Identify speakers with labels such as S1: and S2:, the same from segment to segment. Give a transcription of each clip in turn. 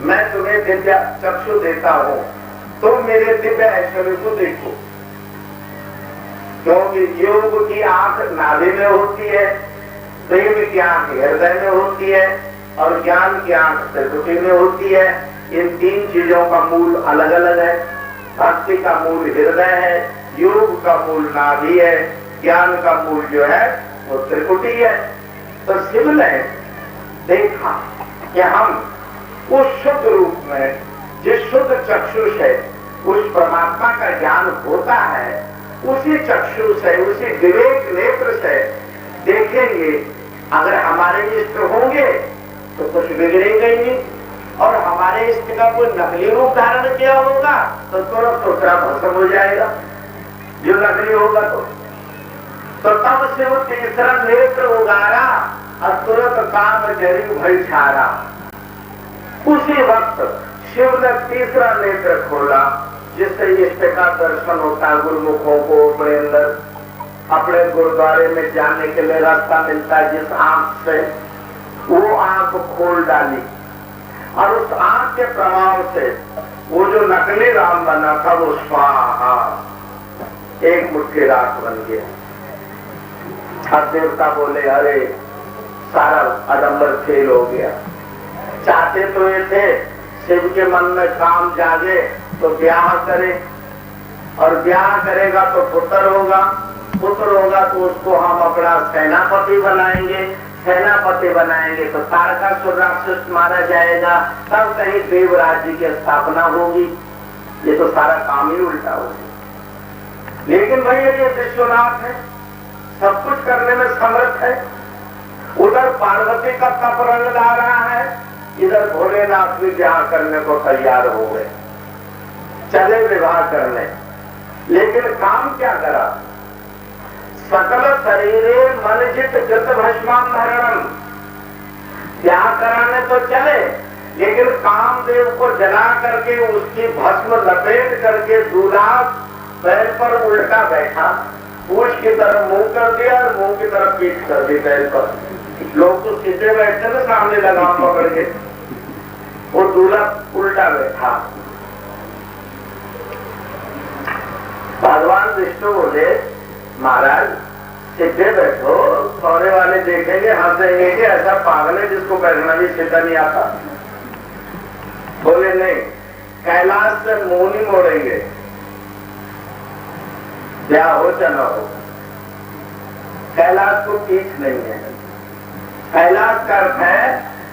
S1: मैं तुम्हें दिव्य चक्षु देता हूं, तुम मेरे दिव्य ऐश्वर्य को देखो। क्योंकि योग की आंख नाभि में होती है, प्रेम की आंख हृदय में होती है और ज्ञान की आंख त्रिकुटी में होती है। इन तीन चीजों का मूल अलग अलग है। भक्ति का मूल हृदय है, योग का मूल नाभि है, ज्ञान का मूल जो है वो त्रिकुटी है। तो शिव ने देखा कि हम उस शुद्ध रूप में, जिस शुद्ध चक्षुष है, उस परमात्मा का ज्ञान होता है, उसी चक्षु से, उसी विवेक नेत्र से देखेंगे। अगर हमारे इष्ट होंगे तो कुछ बिगड़ेगा ही नहीं, और हमारे इष्ट का कोई नकली रूप धारण किया होगा तो तुरंत टोकरा भस्म हो जाएगा, जो नकली होगा। तो तब से वो तीसरा नेत्र उगारा और तुरंत काम जरी भई छारा। उसी वक्त शिव ने तीसरा नेत्र खोला, जिससे इष्ट का दर्शन होता है। गुरुमुखों को अपने अंदर, अपने गुरुद्वारे में जाने के लिए रास्ता मिलता है। जिस आंख से वो आंख खोल डाली और उस आंख के प्रभाव से वो जो नकली राम बना था वो स्वाहा, एक मुट्ठी राख बन गया। अब देवता बोले अरे सारा आडंबर फेल हो गया। चाहते तो ये थे शिव के मन में काम जागे तो ब्याह करे, और ब्याह करेगा तो पुत्र होगा, पुत्र होगा तो उसको हम अपना सेनापति बनाएंगे, सेनापति बनाएंगे तो तारकासुर राक्षस मारा जाएगा, तब कहीं देव राज्य की स्थापना होगी। ये तो सारा काम ही उल्टा हो गया। लेकिन भैया ये विश्वनाथ है, सब कुछ करने में समर्थ है। उधर पार्वती का तप रंग ला रहा है, इधर भोलेनाथ भी ब्याह करने को तैयार हो गए, चले विवाह करने। लेकिन काम क्या करा? सकल शरीरे मन चित कृत भस्माम धरणम। ब्याह कराने तो चले, लेकिन कामदेव को जला करके उसकी भस्म लपेट करके दूल्हा पैर पर उल्टा बैठा, पूछ की तरफ मुंह कर दिया और मुंह की तरफ पीठ कर दी पैर पर। लोग तो सीधे बैठते ना, सामने लगाम पकड़ के, वो दूल्हा उल्टा बैठा। भगवान विष्णु बोले महाराज सीधे बैठो, सौरे वाले देखेंगे हंसेंगे कि ऐसा पागल है जिसको बैठना भी सीधा नहीं आता। बोले नहीं, कैलाश से मुंह नहीं मोड़ेंगे, ब्याह हो चाहे न हो। कैलाश को पीछ नहीं है। कैलाश का अर्थ है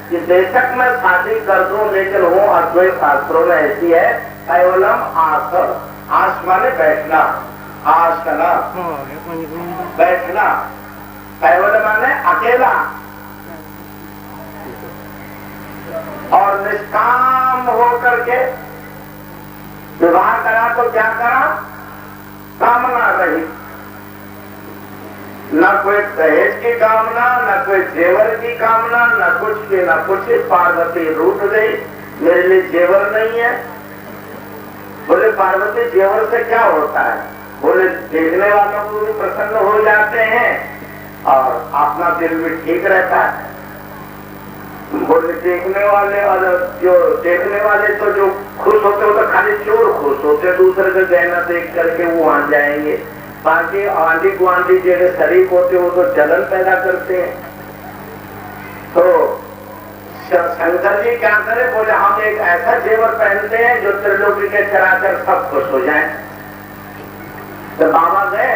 S1: कि बेशक मैं शादी कर दूं, लेकिन वो अद्वैत शास्त्रों में ऐसी है केवलम आसन, आस माने बैठना, आसना बैठना, केवल माने अकेला, और निष्काम होकर के विवाह करा तो क्या करा? कामना रही, न कोई दहेज की कामना, न कोई जेवर की कामना, न कुछ की न कुछ। पार्वती रूठ गई, मेरे लिए जेवर नहीं है। बोले पार्वती जेवर से क्या होता है? बोले देखने वालों को भी प्रसन्न हो जाते हैं और अपना दिल भी ठीक रहता है। बोले देखने वाले, और जो देखने वाले तो जो खुश होते हो तो खाली चोर खुश होते, दूसरे का गहना देख करके वो वहां जाएंगे। बाकी आंधी गुआंधी जगह शरीक होते वो तो जलन पैदा करते हैं। तो शंकर जी क्या करे? बोले हम एक ऐसा जेवर पहनते हैं जो त्रिलोकी के चराचर सब खुश हो जाए। तो बाबा गए,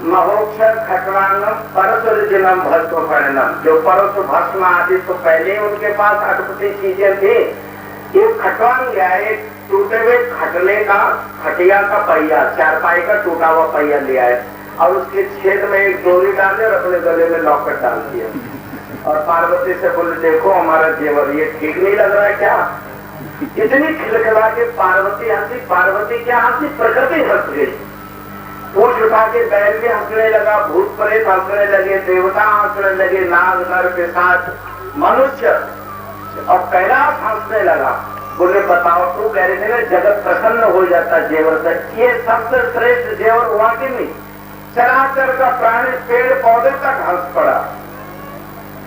S1: महोक्षर खटवांगम परसुरजनम भस्म परिणम, जो परसु भस्म आदि तो पहले ही उनके पास अटपटी चीजें थी। एक खटवांग गया, एक टूटे हुए खटने का, खटिया का पहिया, चारपाई का टूटा हुआ पहिया लिया है, और उसके छेद में एक डोरी डाले और अपने गले में लॉकेट डाल दिया। और पार्वती से बोले देखो हमारा जेवर ये ठीक नहीं लग रहा है क्या? इतनी खिलखिला के पार्वती हंसी। पार्वती क्या हंसी? प्रकृति हंस गई। पूछ उठा के बैल भी हंसने लगा, भूत प्रेत हंसने लगे, देवता हंसने लगे, नाग नर पिशाच मनुष्य, और कैलाश हंसने लगा। बोले बताओ, तू कह रहे थे ना जगत प्रसन्न हो जाता जेवर से, ये सबसे श्रेष्ठ जेवर हुआ कि नहीं? चराचर का प्राणी पेड़ पौधे तक हंस पड़ा।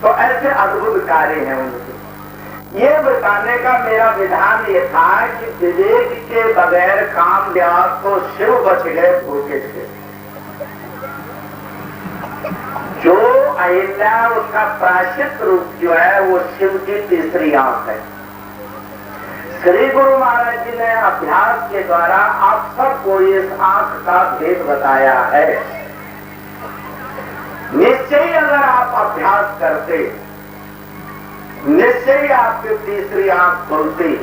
S1: तो ऐसे अद्भुत कार्य हैं उनके। ये बताने का मेरा विधान ये था कि विवेक के बगैर काम लिया तो शिव बच गए भूखे से। जो अहिल्या उसका प्रायश्चित रूप जो है वो शिव की तीसरी आंख है। श्री गुरु महाराज जी ने अभ्यास के द्वारा आप सबको इस आंख का भेद बताया है। निश्चय ही अगर आप अभ्यास करते, निश्चय ही आपकी तीसरी आंख खुलती,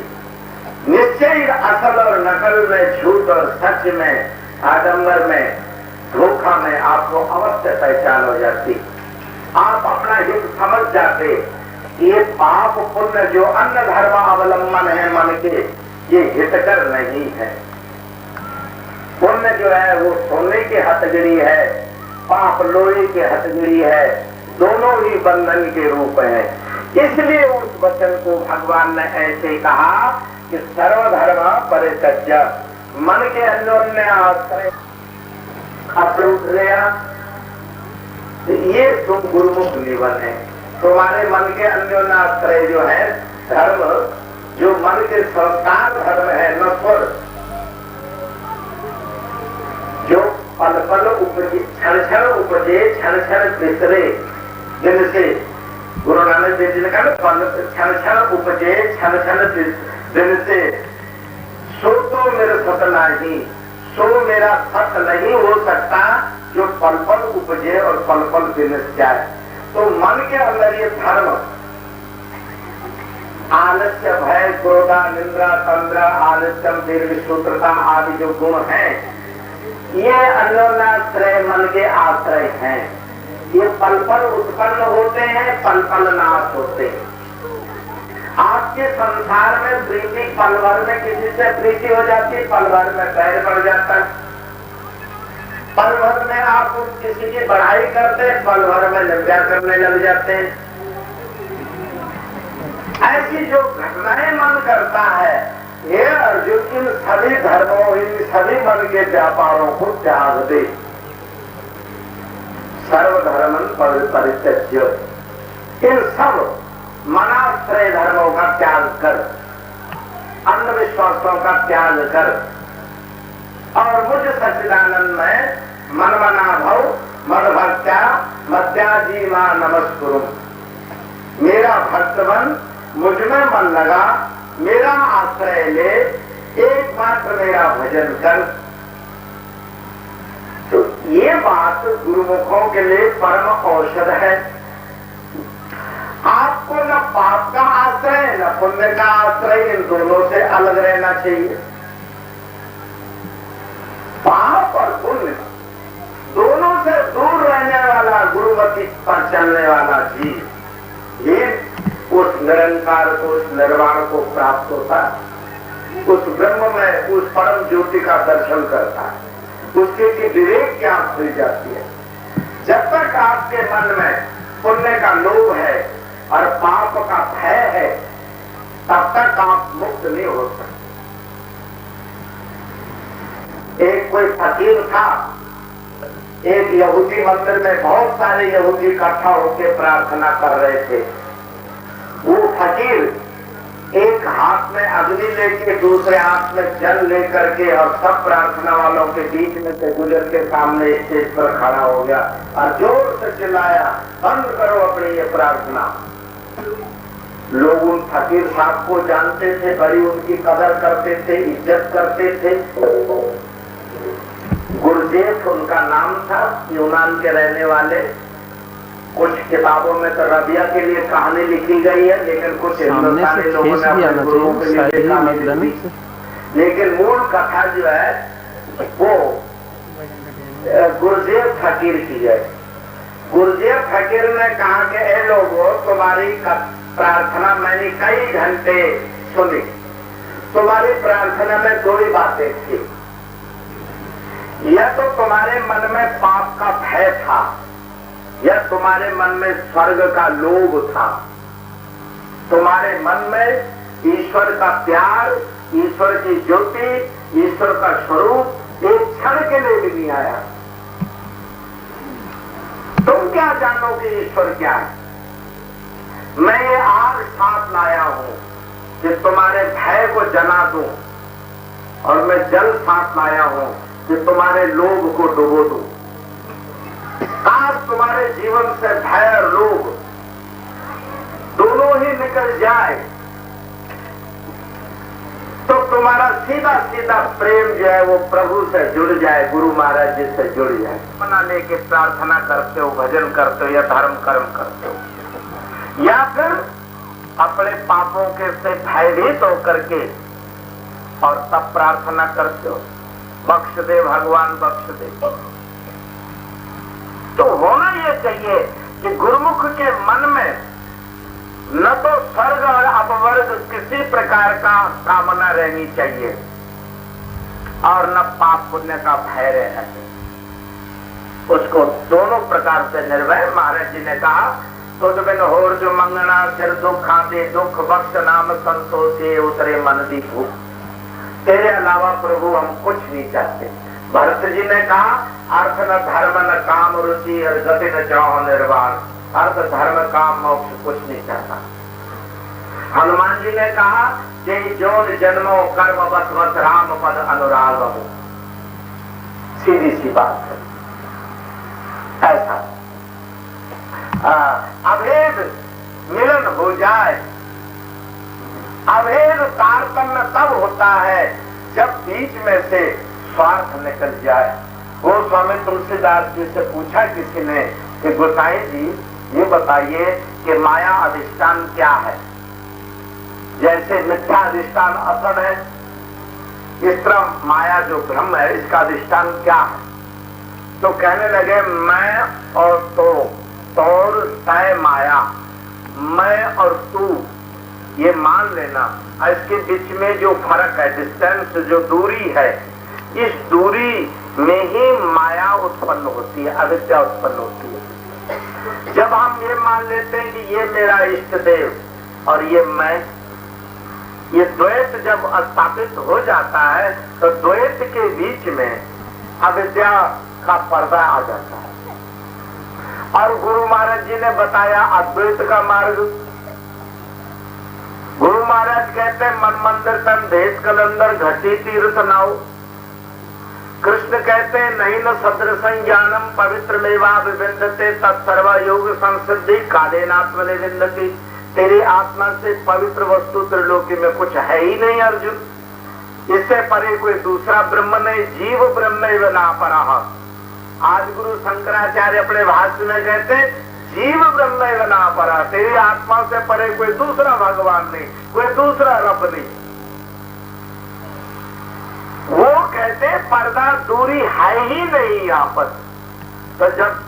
S1: निश्चय ही असल और नकल में, झूठ और सच में, आडंबर में, धोखा में आपको अवश्य पहचान हो जाती। आप अपना हित समझ जाते। ये पाप पुण्य जो अन्य धर्म अवलंबन है मन के, ये हितकर नहीं है। पुण्य जो है वो सोने की हथकड़ी है, पाप लोहे की हथकड़ी है, दोनों ही बंधन के रूप हैं। इसलिए उस वचन को भगवान ने ऐसे कहा कि सर्वधर्म परित्यज्य, मन के अन्योन्य आश्रय अप्रूट गया। ये तुम गुरुमुख निवन है। तुम्हारे मन के अन्योन्य आश्रय जो है धर्म, जो मन के संस्कार धर्म है, नस्वर, जो पल पल उपजे, क्षण क्षण उपजे, क्षण क्षण बिसरे, जिनसे गुरु नानक देव जी ने कहा क्षण क्षण उपजे, क्षण क्षण जिनसे सो तो मेरे सत नहीं, सो मेरा सत नहीं हो सकता जो पल पल उपजे और पल पल विनष्ट जाए। तो मन के अंदर ये धर्म, आलस्य, भय, क्रोधा, निंद्रा, तंद्रा, आलस्यम, दीर्घसूत्रता आदि जो गुण हैं, ये अन्योन्याश्रय मन के आश्रय हैं। ये पल पल उत्पन्न होते हैं, पल पल नाश होते हैं। आपके संसार में प्रीति पल भर में किसी से प्रीति हो जाती है, पल भर में बैर पड़ जाता है। पल भर में आप किसी की बढ़ाई करते हैं, पल भर में निंदा करने लग जाते हैं। ऐसी जो घटनाएं मन करता है, ये अर्जुन इन सभी धर्मों, इन सभी मन के व्यापारों को त्याग दे। सर्वधर्मन परित्यज्य, इन सब मनाश्रय धर्मों का त्याग कर, अंधविश्वासों का त्याग कर, और मुझ सच्चिदानंद में मन मना भव मद भक्त्या मध्याजीमा नमस्कुरु। मेरा भक्तवन, मुझ में मन लगा, मेरा आश्रय ले, एकमात्र मेरा भजन कर। तो ये बात गुरुमुखों के लिए परम औषध है। आपको न पाप का आश्रय न पुण्य का आश्रय, इन दोनों से अलग रहना चाहिए। पाप और पुण्य दोनों से दूर रहने वाला, गुरुमति पर चलने वाला जीव ये उस निरंकार को, उस निर्वाण को प्राप्त होता है। उस ब्रह्म में, उस परम ज्योति का दर्शन करता है। उसके की विवेक की आंख खुल जाती है। जब तक आपके मन में पुण्य का लोभ है और पाप का भय है, तब तक आप मुक्त नहीं हो सकते। एक कोई फकीर था, एक यहूदी मंदिर में बहुत सारे यहूदी इकट्ठा होकर प्रार्थना कर रहे थे। वो फकीर एक हाथ में अग्नि लेके, दूसरे हाथ में जल लेकर के, और सब प्रार्थना वालों के बीच में से गुजर के सामने स्टेज पर खड़ा हो गया और जोर से चिल्लाया, बंद करो अपनी ये प्रार्थना। लोग उन फकीर साहब को जानते थे, बड़ी उनकी कदर करते थे, इज्जत करते थे। गुरजेफ उनका नाम था, यूनान के रहने वाले। कुछ किताबों में तो रबिया के लिए कहानी लिखी गई है, लेकिन कुछ हिंदुस्तानी लोगों ने अपने गुरुओं के लिए कहानी लिखी। लेकिन मूल कथा जो है वो गुरजेफ फकीर की है। गुरजेफ फकीर ने कहा कि ए लोगों, तुम्हारी प्रार्थना मैंने कई घंटे सुनी। तुम्हारी प्रार्थना में दो ही बातें थी। या तो तुम्हारे मन में पाप का भय था, या तुम्हारे मन में स्वर्ग का लोभ था। तुम्हारे मन में ईश्वर का प्यार, ईश्वर की ज्योति, ईश्वर का स्वरूप एक क्षण के लिए भी नहीं आया। तुम क्या जानो कि ईश्वर क्या है? मैं ये आग साथ लाया हूं कि तुम्हारे भय को जला दूं, और मैं जल साथ लाया हूं कि तुम्हारे लोभ को डुबो दूं। आज तुम्हारे जीवन से भय और लोभ दोनों ही निकल जाए तो तुम्हारा सीधा सीधा प्रेम जो है वो प्रभु से जुड़ जाए, गुरु महाराज जी से जुड़ जाए। बना लेके प्रार्थना करते हो, भजन करते हो या धर्म कर्म करते हो, या फिर अपने पापों के से भयभीत होकर के और तब प्रार्थना करते हो, बख्श दे भगवान बख्श दे। तो होना यह चाहिए कि गुरुमुख के मन में न तो स्वर्ग और अपवर्ग किसी प्रकार का कामना रहनी चाहिए और न पाप पुण्य का भय रहना चाहिए। उसको दोनों प्रकार से निर्भय। महाराज जी ने कहा तुझ बिन होर जो मंगना फिर दुख आते, दुख बख्श नाम संतोषे उतरे मन दी भूख। तेरे अलावा प्रभु हम कुछ नहीं चाहते। भरत जी ने कहा अर्थ न धर्म न काम रुचि और गति न चाहो निर्वाण। अर्थ धर्म काम मोक्ष कुछ नहीं चाहता। हनुमान जी ने कहा जय जोन जन्मो कर्म बस बस राम पद अनुराग हो। सीधी सी बात है। ऐसा अभेद मिलन हो जाए। अभेद तारतम्य तब होता है जब बीच में से स्वार्थ निकल जाए। वो स्वामी तुलसीदास जी से पूछा किसी ने कि गोसाई जी ये बताइए कि माया अधिष्ठान क्या है। जैसे मिथ्या अधिष्ठान असद है, इस तरह माया जो ब्रह्म है इसका अधिष्ठान क्या है। तो कहने लगे मैं और तो, तौर तय माया, मैं और तू ये मान लेना। इसके बीच में जो फर्क है, डिस्टेंस जो दूरी है, इस दूरी में ही माया उत्पन्न होती है, अविद्या उत्पन्न होती है। जब हम ये मान लेते हैं कि ये मेरा इष्ट देव और ये मैं, ये द्वैत जब स्थापित हो जाता है तो द्वैत के बीच में अविद्या का पर्दा आ जाता है। और गुरु महाराज जी ने बताया अद्वैत का मार्ग। गुरु महाराज कहते हैं मन मंदिर तन देश कलंदर घटी तीर्थ नाव। कृष्ण कहते हैं नहीं न सदृशं ज्ञानम पवित्र मेवा विविंदते तत्सर्व योग संसिद्धि कालेनात्म निविंदति। तेरी आत्मा से पवित्र वस्तु त्रिलोकी में कुछ है ही नहीं अर्जुन। इससे परे कोई दूसरा ब्रह्म नहीं, जीव ब्रह्म ना परा। आज गुरु शंकराचार्य अपने भाष्य में कहते हैं जीव ब्रह्म ना परा। तेरी आत्मा से परे कोई दूसरा भगवान नहीं, कोई दूसरा रब नहीं। वो कहते पर्दा दूरी है ही नहीं यहाँ पर। तो जब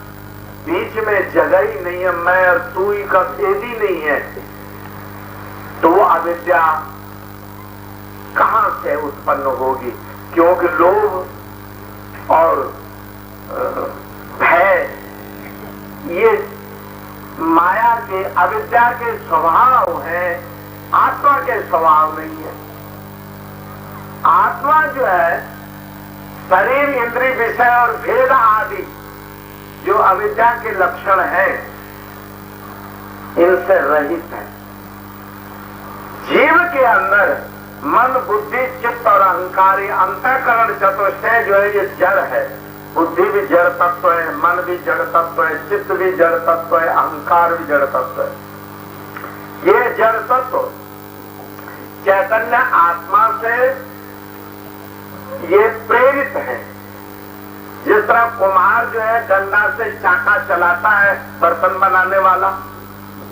S1: बीच में जगह ही नहीं है, मैं और तू ही का भेद ही नहीं है, तो वो अविद्या कहां से उत्पन्न होगी। क्योंकि लोभ और भय ये माया के, अविद्या के स्वभाव है, आत्मा के स्वभाव नहीं है। आत्मा जो है शरीर इंद्रिय विषय और भेद आदि जो अविद्या के लक्षण है इनसे रहित है। जीव के अंदर मन बुद्धि चित्त और अहंकार, अंतःकरण चतुष्टय जो है ये जड़ है। बुद्धि भी जड़ तत्व है, मन भी जड़ तत्व है, चित्त भी जड़ तत्व है, अहंकार भी जड़ तत्व है। ये जड़ तत्व चैतन्य आत्मा से ये प्रेरित है। जिस तरह कुम्हार जो है डंडा से चाका चलाता है, बर्तन बनाने वाला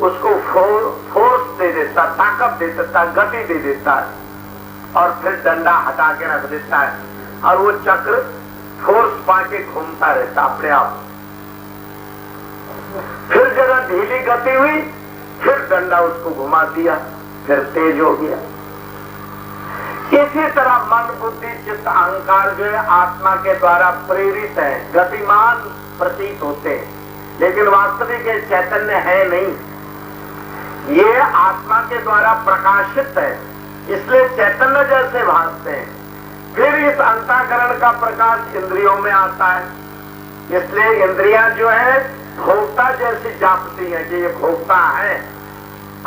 S1: उसको फोर्स दे देता, ताकत दे देता, गति दे देता है और फिर डंडा हटा के रख देता है और वो चक्र फोर्स पाके घूमता रहता अपने आप। फिर जरा ढीली गति हुई, फिर डंडा उसको घुमा दिया, फिर तेज हो गया। इसी तरह मन बुद्धि चित्त अहंकार जो है आत्मा के द्वारा प्रेरित है, गतिमान प्रतीत होते हैं, लेकिन वास्तविक चैतन्य है नहीं। ये आत्मा के द्वारा प्रकाशित है, इसलिए चैतन्य जैसे भासते हैं। फिर इस अंतःकरण का प्रकाश इंद्रियों में आता है, इसलिए इंद्रियां जो है भोक्ता जैसी जापती है कि ये भोक्ता है,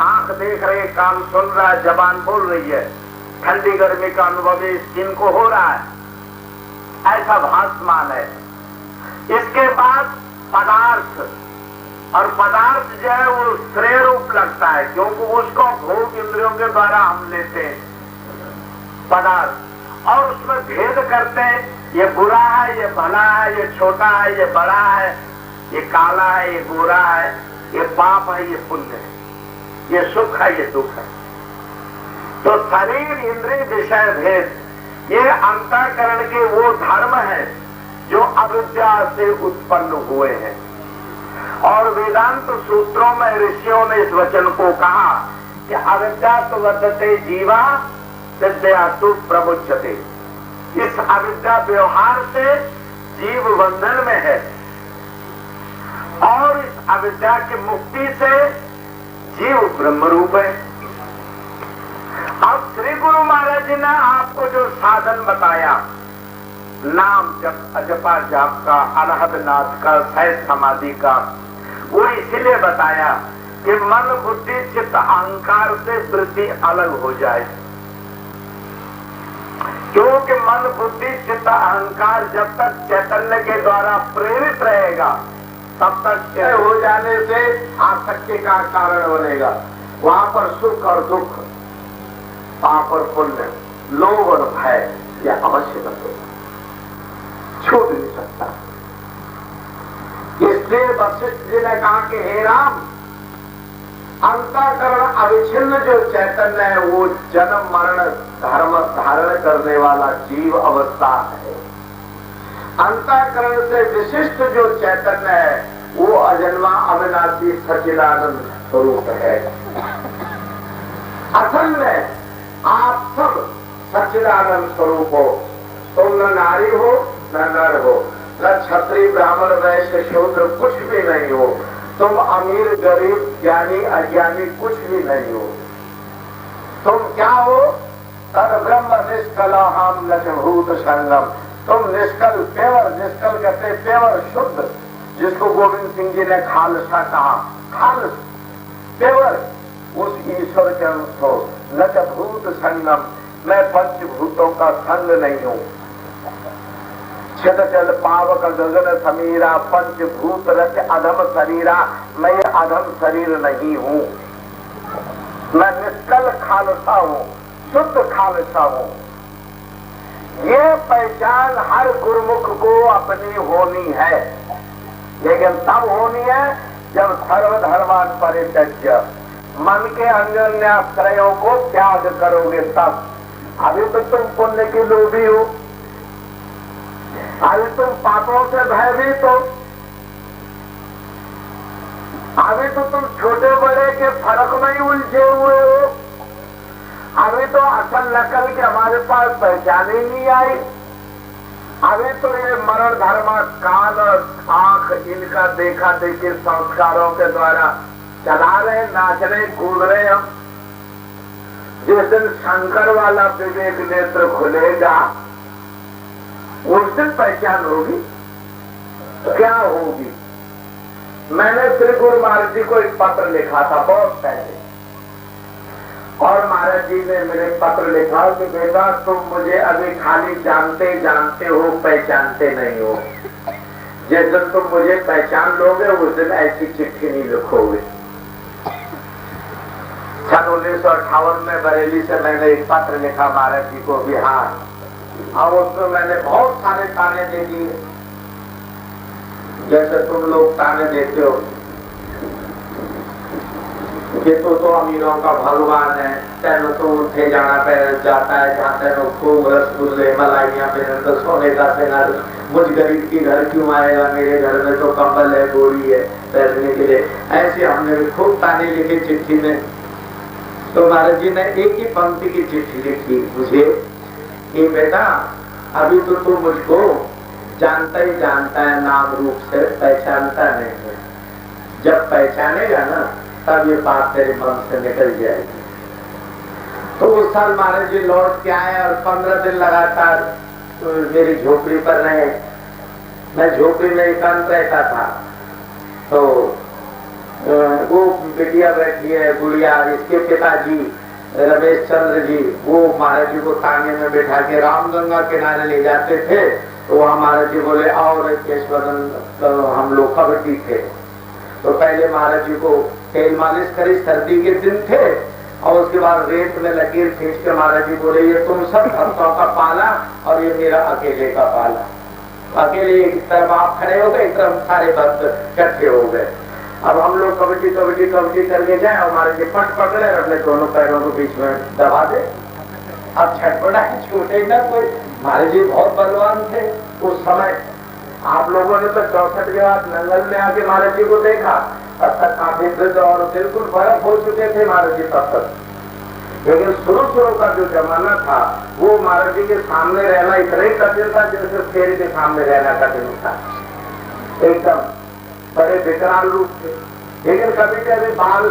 S1: आंख देख रहे, कान सुन रहा है, जबान बोल रही है, ठंडी गर्मी का अनुभव स्किन को हो रहा है, ऐसा भासमान है। इसके बाद पदार्थ, और पदार्थ जो है वो श्रेय रूप लगता है, क्योंकि उसको भोग इंद्रियों के द्वारा हम लेते हैं पदार्थ, और उसमें भेद करते हैं, ये बुरा है, ये भला है, ये छोटा है, ये बड़ा है, ये काला है, ये गोरा है, ये पाप है, ये पुण्य है, ये सुख है, ये दुख है। तो शरीर इंद्रिय विषय भेद ये अंतःकरण के वो धर्म है जो अविद्या से उत्पन्न हुए हैं। और वेदांत सूत्रों में ऋषियों ने इस वचन को कहा कि अविद्या तो वर्तते जीवा विद्या तो प्रमुच्यते। इस अविद्या व्यवहार से जीव बंधन में है, और इस अविद्या की मुक्ति से जीव ब्रह्म रूप है। अब श्री गुरु महाराज जी ने आपको जो साधन बताया, नाम जप, जपा जाप का, अनहदनाथ का, सहज समाधि का, वो इसीलिए बताया कि मन बुद्धि चित्त अहंकार से वृत्ति अलग हो जाए। क्योंकि मन बुद्धि चित्त अहंकार जब तक चैतन्य के द्वारा प्रेरित रहेगा तब तक क्षय हो जाने से आसक्ति का कारण बनेगा। वहां पर सुख और दुख, पाप और पुण्य, लोभ और भय यह अवश्य बनेगा, छूट नहीं सकता। इसलिए वशिष्ठ जी ने कहा कि हे राम, अंतःकरण अविच्छिन्न जो चैतन्य है वो जन्म मरण धर्म धारण करने वाला जीव अवस्था है। अंतःकरण से विशिष्ट जो चैतन्य है वो अजन्मा अविनाशी सच्चिदानंद स्वरूप है। असल में आप सब सच्चिदानंद स्वरूप हो। तुम न नारी हो न नर हो, न क्षत्रिय ब्राह्मण वैश्य शूद्र, कुछ भी नहीं हो। तुम अमीर गरीब ज्ञानी अज्ञानी कुछ भी नहीं हो। तुम क्या हो? तद ब्रह्म निष्कला हम नचभूत संगम। तुम निष्कल, पेवर, निष्कल कहते पेवर, शुद्ध, जिसको गोविंद सिंह जी ने खालसा कहा, खालस पेवर, उस ईश्वर के अंश हो। नचभूत संगम, मैं पंचभूतों का संग नहीं हूँ। छिद चल पावक गगन समीरा, पंचभूत रच अधम शरीरा, मैं ये अधम शरीर नहीं हूँ। मैं निष्कल खालसा हूँ, शुद्ध खालसा हूँ। ये पहचान हर गुरुमुख को अपनी होनी है, लेकिन तब होनी है जब सर्वधर्मान परित्यज्य, मन के अन्योन्याश्रयों को त्याग करोगे तब। अभी तो तुम पुण्य की लोभी हो, अभी तुम पापों से भयभीत हो, अभी तो तुम छोटे बड़े के फर्क में ही उलझे हुए हो। अभी तो असल नकल के हमारे पास पहचान ही नहीं आई। अभी तो ये मरण धर्म, कान और आंख, इनका देखा देखी संस्कारों के द्वारा चला रहे, नाच रहे, कूद रहे हम। जिस दिन शंकर वाला विवेक नेत्र खुलेगा उस दिन पहचान होगी। क्या होगी? मैंने श्री गुरु महाराज जी को एक पत्र लिखा था बहुत पहले, और महाराज जी ने मेरे पत्र लिखा कि बेटा तुम मुझे अभी खाली जानते जानते हो, पहचानते नहीं हो। जिस दिन तुम मुझे पहचान लोगे उस दिन ऐसी चिट्ठी नहीं लिखोगे। सन 1958 में बरेली से मैंने एक पत्र लिखा महाराज जी को, बिहार, और उसमें मैंने बहुत सारे ताने दे दिए, जैसे तुम लोग ताने देते हो कि तो अमीरों का भगवान है, तेनो तो उठे जाना पे जाता है, जहाँ तेनो खूब रसगुल्ले मलाइयाँ पे तो सोने का सिंगार, मुझ गरीब की घर क्यों आएगा, मेरे घर में तो कंबल है, बोरी है बैठने के लिए। ऐसे हमने भी खूब ताने लिखे चिट्ठी में। तो महाराज जी ने एक ही पंक्ति की चिट्ठी लिखी मुझे कि बेटा अभी तो तू मुझको जानता ही जानता है, नाम रूप से पहचानता नहीं है। जब पहचानेगा ना तब ये बात तेरे मन से निकल जाएगी। तो उस साल महाराज जी लौट के आए और 15 दिन लगातार मेरी झोपड़ी पर रहे। मैं झोपड़ी में एकांत रहता था, तो वो बेटियां बैठी है गुड़िया, इसके पिताजी रमेश चंद्र जी, वो महाराज जी को तांगे में बैठा के रामगंगा किनारे ले जाते थे। तो वहां महाराज जी बोले आओ रे केशवानंद, तो हम लोग कबड्डी थे। तो पहले महाराज जी को तेल मालिश करी, सर्दी के दिन थे, और उसके बाद रेत में लकीर खींच के महाराज जी बोले ये तुम सब भक्तों का पाला और ये मेरा अकेले का पाला। अकेले एक तरफ आप खड़े हो गए, एक तरफ सारे भक्त इकट्ठे हो गए। अब हम लोग कबड्डी कबड्डी कबड्डी करके जाए और हमारे जी पट पकड़े और अपने दोनों पैरों को बीच में दबा दे। अब छटपटा छूटे ना कोई। हमारे जी बहुत बलवान थे उस समय। आप लोगों ने तो 64 के बाद नंगल में आके महाराज जी को देखा, तब तक काफी वृद्ध और बिल्कुल बर्फ हो चुके थे महाराज जी तब तक। लेकिन शुरू का जो जमाना था वो महाराज जी के सामने रहना इतना ही कठिन था जैसे शेर के सामने रहना कठिन था। एकदम बड़े विकराल रूप थे। लेकिन कभी कभी बाल